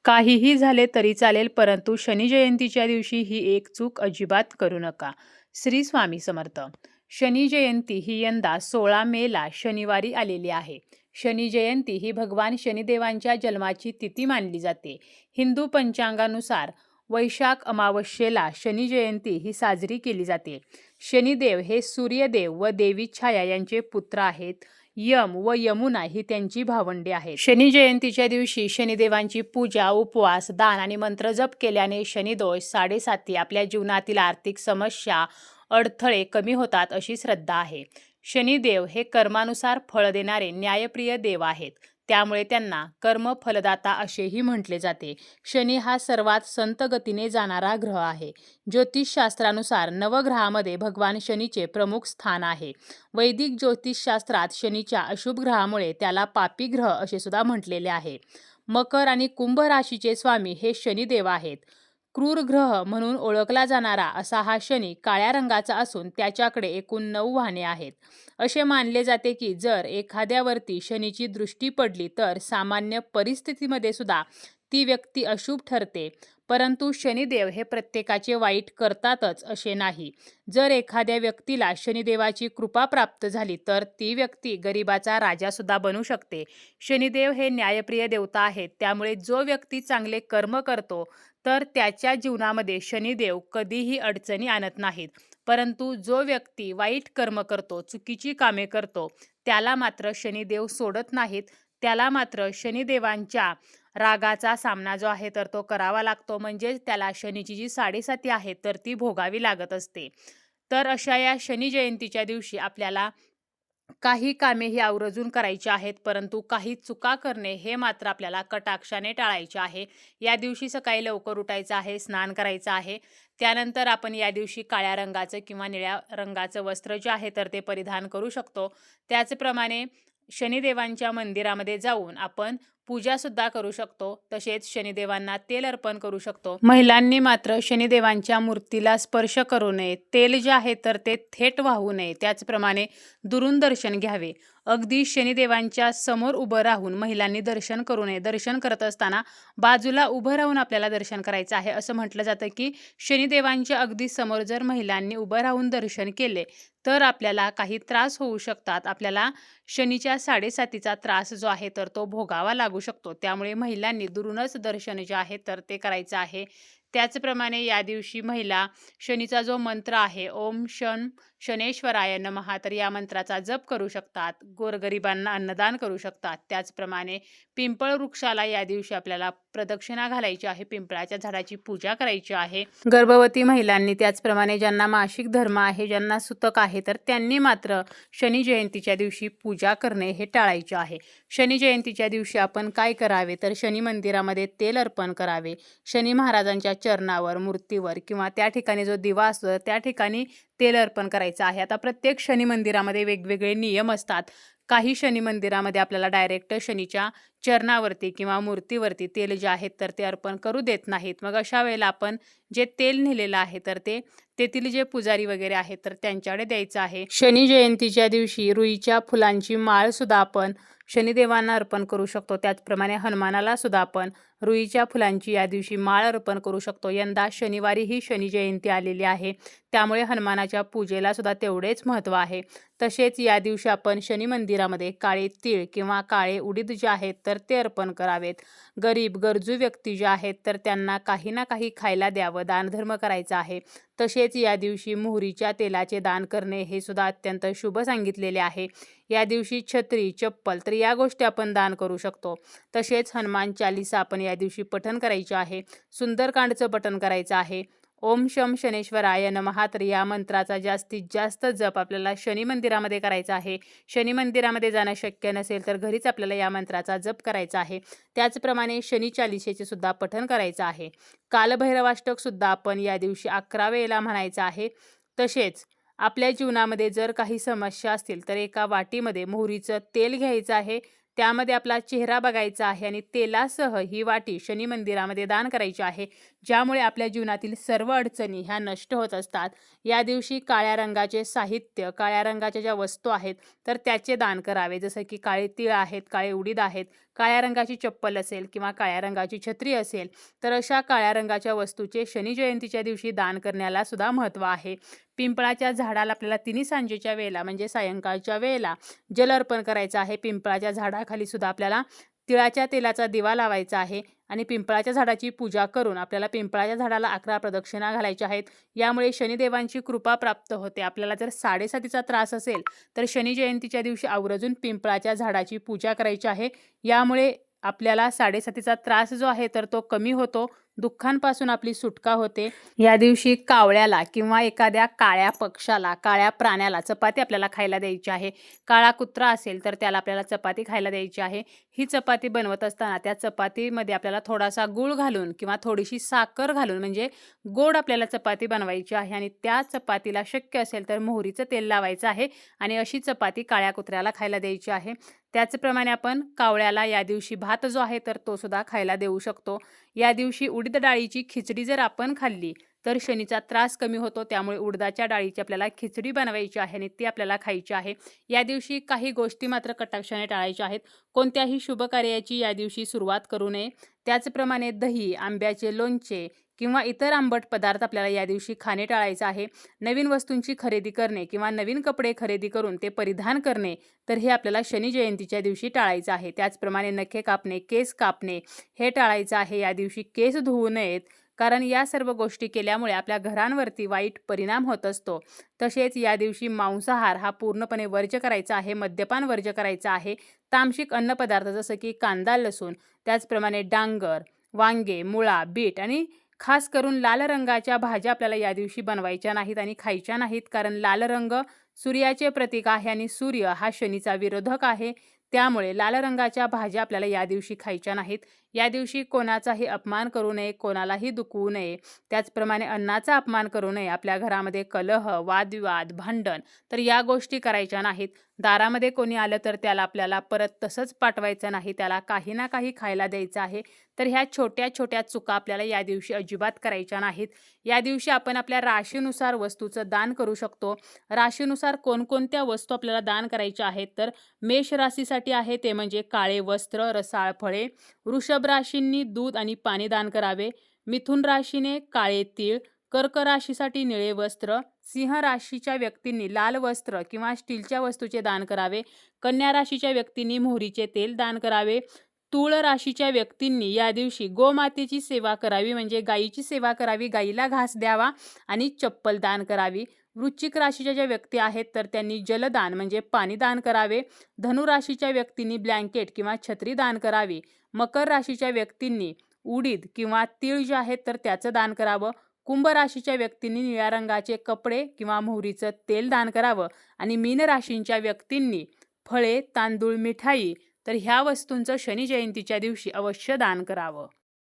काहीही झाले तरी चालेल, परंतु शनी जयंतीच्या दिवशी ही एक चूक अजिबात करू नका. श्री स्वामी समर्थ. शनी जयंती ही यंदा 16 मेला शनिवारी आलेली आहे. शनी जयंती ही भगवान शनिदेवांच्या जन्माची तिथी मानली जाते. हिंदू पंचांगानुसार वैशाख अमावस्येला शनी जयंती ही साजरी केली जाते. शनिदेव हे सूर्यदेव व देवी छाया यांचे पुत्र आहेत. यम व यमुना ही त्यांची भावंडे आहेत. शनी जयंतीच्या दिवशी शनिदेवांची पूजा, उपवास, दान आणि मंत्रजप केल्याने शनिदोष, साडेसाती, आपल्या जीवनातील आर्थिक समस्या, अडथळे कमी होतात अशी श्रद्धा आहे. शनिदेव हे कर्मानुसार फळ देणारे न्यायप्रिय देव आहेत. त्यामुळे त्यांना कर्मफलदाता असेही म्हटले जाते. शनी हा सर्वात संत गतीने जाणारा ग्रह आहे. ज्योतिषशास्त्रानुसार नवग्रहामध्ये भगवान शनीचे प्रमुख स्थान आहे. वैदिक ज्योतिषशास्त्रात शनीच्या अशुभ ग्रहामुळे त्याला पापी ग्रह असे सुद्धा म्हटलेले आहे. मकर आणि कुंभ राशीचे स्वामी हे शनिदेव आहेत. क्रूर ग्रह म्हणून ओळखला जाणारा असा हा शनी काळ्या रंगाचा असून त्याच्याकडे एकूण 9 वाहने आहेत. असे मानले जाते की जर एखाद्यावरती शनीची दृष्टी पडली तर सामान्य परिस्थितीमध्ये सुद्धा ती व्यक्ती अशुभ ठरते. परंतु शनिदेव हे प्रत्येकाचे वाईट करतातच असे नाही. जर एखाद्या व्यक्तीला शनिदेवाची कृपा प्राप्त झाली तर ती व्यक्ती गरिबाचा राजा सुद्धा बनू शकते. शनिदेव हे न्यायप्रिय देवता आहेत. त्यामुळे जो व्यक्ती चांगले कर्म करतो तर त्याच्या जीवनामध्ये शनिदेव कधीही अडचणी आणत नाहीत. परंतु जो व्यक्ती वाईट कर्म करतो, चुकीची कामे करतो, त्याला मात्र शनिदेव सोडत नाहीत. त्याला मात्र शनिदेवांच्या रागाचा सामना जो आहे तर तो करावा लागतो. म्हणजेच त्याला शनीची जी साडेसाती आहे तर ती भोगावी लागत असते. तर अशा या शनी जयंतीच्या दिवशी आपल्याला काही कामे ही आवर्जून करायची आहेत, परंतु काही चुका करणे हे मात्र आपल्याला कटाक्षाने टाळायचे आहे. या दिवशी सकाळी लवकर उठायचं आहे, स्नान करायचं आहे. त्यानंतर आपण या दिवशी काळ्या रंगाचं किंवा निळ्या रंगाचं वस्त्र जे आहे तर ते परिधान करू शकतो. त्याचप्रमाणे शनिदेवांच्या मंदिरामध्ये जाऊन आपण पूजा सुद्धा करू शकतो. तसेच शनिदेवांना तेल अर्पण करू शकतो. महिलांनी मात्र शनिदेवांच्या मूर्तीला स्पर्श करू नये. तेल जे आहे तर ते थेट वाहू नये. त्याचप्रमाणे दुरून दर्शन घ्यावे. अगदी शनिदेवांच्या समोर उभं राहून महिलांनी दर्शन करू नये. दर्शन करत असताना बाजूला उभं राहून आपल्याला दर्शन करायचं आहे. असं म्हटलं जातं की शनिदेवांच्या अगदी समोर जर महिलांनी उभं राहून दर्शन केले तर आपल्याला काही त्रास होऊ शकतात. आपल्याला शनीच्या साडेसातीचा त्रास जो आहे तर तो भोगावा लागू शकतो. त्यामुळे महिलांनी दुरूनच दर्शन जे आहे तर ते करायचं आहे. त्याचप्रमाणे या दिवशी महिला शनीचा जो मंत्र आहे, ओम शं शनेश्वराय नमः, तर या मंत्राचा जप करू शकतात. गोरगरिबांना अन्नदान करू शकतात. त्याचप्रमाणे पिंपळ वृक्षाला या दिवशी आपल्याला प्रदक्षिणा घालायची आहे. पिंपळाच्या झाडाची पूजा करायची आहे. गर्भवती महिलांनी, त्याचप्रमाणे ज्यांना मासिक धर्म आहे, ज्यांना सुतक आहे, तर त्यांनी मात्र शनी जयंतीच्या दिवशी पूजा करणे हे टाळायचे आहे. शनी जयंतीच्या दिवशी आपण काय करावे तर शनी मंदिरामध्ये तेल अर्पण करावे. शनी महाराजांच्या चरणावर, मूर्तीवर किंवा त्या ठिकाणी जो दिवा असतो त्या ठिकाणी तेल अर्पण करायचं आहे. आता प्रत्येक शनी मंदिरामध्ये वेगवेगळे नियम असतात. काही शनी मंदिरामध्ये आपल्याला डायरेक्ट शनीच्या चरणावरती किंवा मूर्तीवरती तेल जे आहेत तर ते अर्पण करू देत नाहीत. मग अशा वेळेला आपण जे तेल नेलेलं आहे तर ते तेथील जे पुजारी वगैरे आहेत तर त्यांच्याकडे द्यायचं आहे. शनी जयंतीच्या दिवशी रुईच्या फुलांची माळ सुद्धा आपण शनिदेवांना अर्पण करू शकतो. त्याचप्रमाणे हनुमानाला सुद्धा आपण रुईच्या फुलांची या दिवशी माळ अर्पण करू शकतो. यंदा शनिवारी ही शनी जयंती आलेली आहे. त्यामुळे हनुमानाच्या पूजेला सुद्धा तेवढेच महत्त्व आहे. तसेच या दिवशी आपण शनी मंदिरामध्ये काळे तीळ किंवा काळे उडीद जे आहेत तर ते अर्पण करावेत. गरीब गरजू व्यक्ती जे आहेत तर त्यांना काही ना काही खायला द्यावं, दानधर्म करायचा आहे. तसेच या दिवशी मोहरीच्या तेलाचे दान करणे हे सुद्धा अत्यंत शुभ सांगितलेले आहे. या दिवशी छत्री, चप्पल तर या गोष्टी आपण दान करू शकतो. तसेच हनुमान चालीसा आपण या दिवशी पठण करायचे आहे. सुंदरकांडचं पठण करायचं आहे. ओम शं शनेश्वराय नमः, तर या मंत्राचा जास्तीत जास्त जप आपल्याला शनी मंदिरामध्ये करायचा आहे. शनी मंदिरामध्ये जाणं शक्य नसेल तर घरीच आपल्याला या मंत्राचा जप करायचा आहे. त्याचप्रमाणे शनी चालिसेचे सुद्धा पठण करायचं आहे. कालभैरवाष्टक सुद्धा आपण या दिवशी 11 वेळेला म्हणायचं आहे. तसेच आपल्या जीवनामध्ये जर काही समस्या असतील तर एका वाटीमध्ये मोहरीचं तेल घ्यायचं आहे. त्यामध्ये आपला चेहरा बघायचा आहे आणि तेलासह ही वाटी शनी मंदिरामध्ये दान करायची आहे. ज्यामुळे आपल्या जीवनातील सर्व अडचणी ह्या नष्ट होत असतात. या दिवशी काळ्या रंगाचे साहित्य, काळ्या रंगाच्या ज्या वस्तू आहेत तर त्याचे दान करावे. जसं की काळे तीळ आहेत, काळे उडीद आहेत, काळ्या रंगाची चप्पल असेल किंवा काळ्या रंगाची छत्री असेल तर अशा काळ्या रंगाच्या वस्तूचे शनी जयंतीच्या दिवशी दान करण्याला सुद्धा महत्त्व आहे. पिंपळाच्या झाडाला आपल्याला तिन्ही सांजेच्या वेळेला म्हणजे सायंकाळच्या वेळेला जल अर्पण करायचं आहे. पिंपळाच्या झाडाखाली सुद्धा आपल्याला तिळाच्या तेलाचा दिवा लावायचा आहे आणि पिंपळाच्या झाडाची पूजा करून आपल्याला पिंपळाच्या झाडाला 11 प्रदक्षिणा घालायच्या आहेत. यामुळे शनिदेवांची कृपा प्राप्त होते. आपल्याला जर साडेसातीचा त्रास असेल तर शनी जयंतीच्या दिवशी आवर्जून पिंपळाच्या झाडाची पूजा करायची आहे. यामुळे आपल्याला साडेसातीचा त्रास जो आहे तर तो कमी होतो, दुःखांपासून आपली सुटका होते. या दिवशी कावळ्याला किंवा एखाद्या काळ्या पक्षाला, काळ्या प्राण्याला चपाती आपल्याला खायला द्यायची आहे. काळा कुत्रा असेल तर त्याला आपल्याला चपाती खायला द्यायची आहे. ही चपाती बनवत असताना त्या चपातीमध्ये आपल्याला थोडासा गूळ घालून किंवा थोडीशी साखर घालून म्हणजे गोड आपल्याला चपाती बनवायची आहे आणि त्या चपातीला शक्य असेल तर मोहरीचं तेल लावायचं आहे आणि अशी चपाती काळ्या कुत्र्याला खायला द्यायची आहे. त्याचप्रमाणे आपण कावळ्याला या दिवशी भात जो आहे तर तो सुद्धा खायला देऊ शकतो. या दिवशी उडीद डाळीची खिचडी जर आपण खाल्ली तर शनीचा त्रास कमी होतो. त्यामुळे उडदाच्या डाळीची आपल्याला खिचडी बनवायची आहे आणि ती आपल्याला खायची आहे. या दिवशी काही गोष्टी मात्र कटाक्षाने टाळायच्या आहेत. कोणत्याही शुभ कार्याची या दिवशी सुरुवात करू नये. त्याचप्रमाणे दही, आंब्याचे लोणचे किंवा इतर आंबट पदार्थ आपल्याला या दिवशी खाणे टाळायचं आहे. नवीन वस्तूंची खरेदी करणे किंवा नवीन कपडे खरेदी करून ते परिधान करणे तर हे आपल्याला शनी जयंतीच्या दिवशी टाळायचं आहे. त्याचप्रमाणे नखे कापणे, केस कापणे हे टाळायचं आहे. या दिवशी केस धुवू नयेत, कारण या सर्व गोष्टी केल्यामुळे आपल्या घरांवरती वाईट परिणाम होत असतो. तसेच या दिवशी मांसाहार हा पूर्णपणे वर्ज्य करायचा आहे. मद्यपान वर्ज्य करायचं आहे. तामसिक अन्नपदार्थ जसं की कांदा, लसूण, त्याचप्रमाणे डांगर, वांगे, मुळा, बीट आणि खास करून लाल रंगाच्या भाज्या आपल्याला या दिवशी बनवायच्या नाहीत आणि खायच्या नाहीत. कारण लाल रंग सूर्याचे प्रतीक आहे आणि सूर्य हा शनीचा विरोधक आहे. त्यामुळे लाल रंगाच्या भाज्या आपल्याला या दिवशी खायच्या नाहीत. या दिवशी कोणाचाही अपमान करू नये, कोणालाही दुखवू नये. त्याचप्रमाणे अन्नाचा अपमान करू नये. आपल्या घरामध्ये कलह, वादविवाद, भांडण तर या गोष्टी करायच्या नाहीत. दारामध्ये कोणी आलं तर त्याला आपल्याला परत तसंच पाठवायचं नाही. त्याला काही ना काही खायला द्यायचं आहे. तर ह्या छोट्या छोट्या चुका आपल्याला या दिवशी अजिबात करायच्या नाहीत. या दिवशी आपण आपल्या राशीनुसार वस्तूचं दान करू शकतो. राशीनुसार कोणकोणत्या वस्तू आपल्याला दान करायच्या आहेत तर मेष राशीसाठी आहे ते म्हणजे काळे वस्त्र, रसाळ फळे. वृषभ राशींनी दूध आणि पाणी दान करावे. मिथुन राशीने काळे तीळ. कर्क राशीसाठी निळे वस्त्र. सिंह राशीच्या व्यक्तींनी लाल वस्त्र किंवा स्टीलच्या वस्तूचे दान करावे. कन्या राशीच्या व्यक्तींनी मोहरीचे तेल दान करावे. तूळ राशीच्या व्यक्तींनी या दिवशी गोमातेची सेवा करावी म्हणजे गायीची सेवा करावी, गायीला घास द्यावा आणि चप्पल दान करावी. वृश्चिक राशीच्या ज्या व्यक्ती आहेत तर त्यांनी जलदान म्हणजे पाणी दान करावे. धनु राशीच्या व्यक्तींनी ब्लँकेट किंवा छत्री दान करावी. मकर राशीच्या व्यक्तींनी उडीद किंवा तीळ जे आहेत तर त्याचं दान करावं. कुंभ राशीच्या व्यक्तींनी निळ्या रंगाचे कपडे किंवा मोहरीचं तेल दान करावं आणि मीन राशींच्या व्यक्तींनी फळे, तांदूळ, मिठाई तर ह्या वस्तूंचं शनी जयंतीच्या दिवशी अवश्य दान करावं.